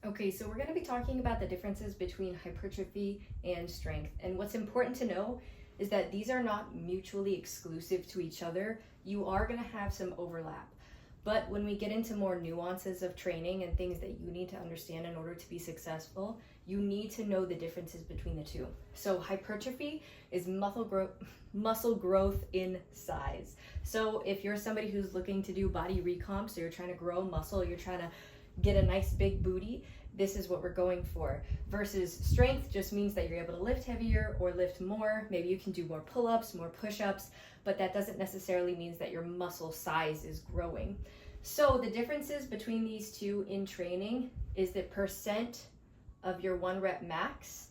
Okay, so we're going to be talking about the differences between hypertrophy and strength. And what's important to know is that these are not mutually exclusive to each other. You are going to have some overlap. But when we get into more nuances of training and things that you need to understand in order to be successful, you need to know the differences between the two. So hypertrophy is muscle growth in size. So if you're somebody who's looking to do body recomp, so you're trying to grow muscle, you're trying to get a nice big booty, this is what we're going for. Versus strength just means that you're able to lift heavier or lift more. Maybe you can do more pull-ups, more push-ups, but that doesn't necessarily mean that your muscle size is growing. So the differences between these two in training is the percent of your 1 rep max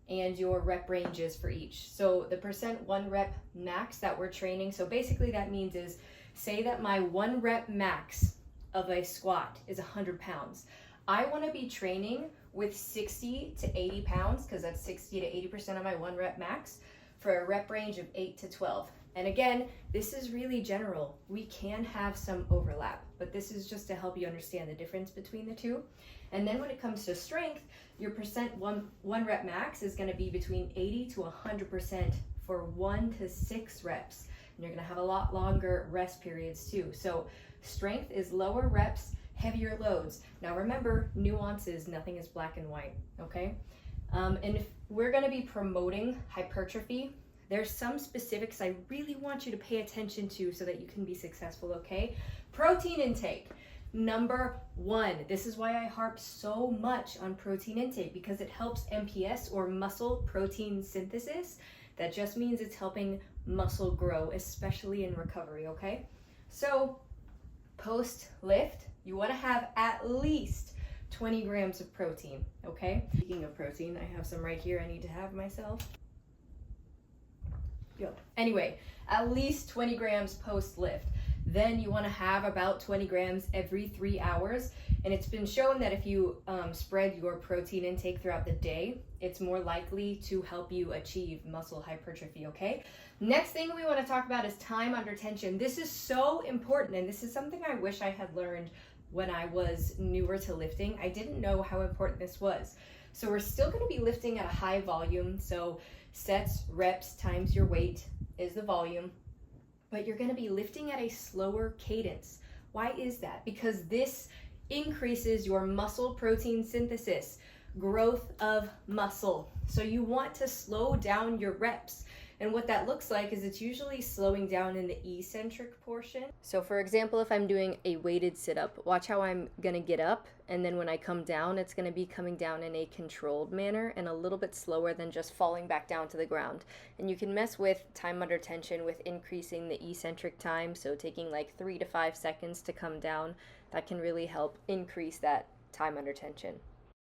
and your rep ranges for each. So the percent 1 rep max that we're training, so basically that means is, say that my 1 rep max of a squat is 100 pounds. I want to be training with 60 to 80 pounds, because that's 60 to 80% of my 1 rep max, for a rep range of 8 to 12. And again, this is really general. We can have some overlap, but this is just to help you understand the difference between the two. And then when it comes to strength, your percent one rep max is going to be between 80 to 100% for 1 to 6 reps. And you're going to have a lot longer rest periods too. So strength is lower reps, heavier loads. Now remember, nuances, nothing is black and white, okay? And if we're going to be promoting hypertrophy, there's some specifics I really want you to pay attention to so that you can be successful, okay? Protein intake. Number 1, this is why I harp so much on protein intake, because it helps MPS, or muscle protein synthesis. That just means it's helping muscle grow, especially in recovery, okay? So post lift, you want to have at least 20 grams of protein, okay? Speaking of protein, I have some right here I need to have myself. Anyway, at least 20 grams post lift. Then you want to have about 20 grams every 3 hours. And it's been shown that if you spread your protein intake throughout the day, it's more likely to help you achieve muscle hypertrophy, okay? Next thing we want to talk about is time under tension. This is so important, and this is something I wish I had learned when I was newer to lifting. I didn't know how important this was. So we're still going to be lifting at a high volume. So sets, reps times your weight is the volume. But you're going to be lifting at a slower cadence. Why is that? Because this increases your muscle protein synthesis, growth of muscle. So you want to slow down your reps. And what that looks like is it's usually slowing down in the eccentric portion. So for example, if I'm doing a weighted sit-up, watch how I'm gonna get up, and then when I come down, it's gonna be coming down in a controlled manner and a little bit slower than just falling back down to the ground. And you can mess with time under tension with increasing the eccentric time, so taking like 3 to 5 seconds to come down. That can really help increase that time under tension.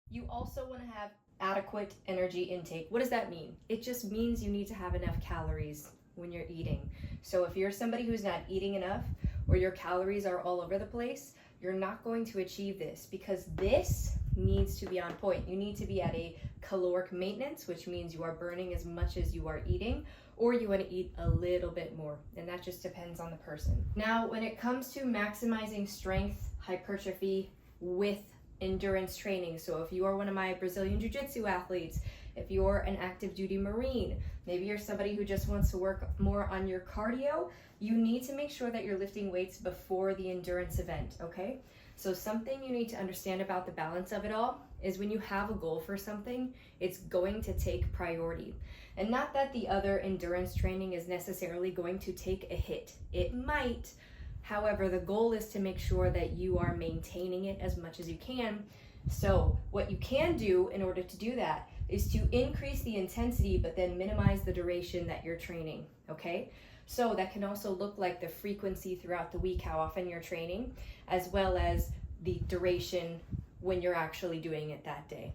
You also wanna have adequate energy intake. What does that mean? It just means you need to have enough calories when you're eating. So if you're somebody who's not eating enough, or your calories are all over the place, you're not going to achieve this, because this needs to be on point. You need to be at a caloric maintenance, which means you are burning as much as you are eating, or you want to eat a little bit more, and that just depends on the person. Now, when it comes to maximizing strength, hypertrophy with endurance training, so if you are one of my Brazilian Jiu-Jitsu athletes, if you're an active duty Marine, maybe you're somebody who just wants to work more on your cardio, you need to make sure that you're lifting weights before the endurance event, okay? So something you need to understand about the balance of it all is when you have a goal for something, it's going to take priority. And not that the other endurance training is necessarily going to take a hit. It might. However, the goal is to make sure that you are maintaining it as much as you can. So what you can do in order to do that is to increase the intensity, but then minimize the duration that you're training, okay? So that can also look like the frequency throughout the week, how often you're training, as well as the duration when you're actually doing it that day.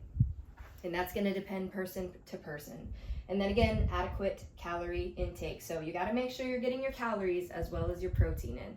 And that's going to depend person to person. And then again, adequate calorie intake. So you got to make sure you're getting your calories as well as your protein in.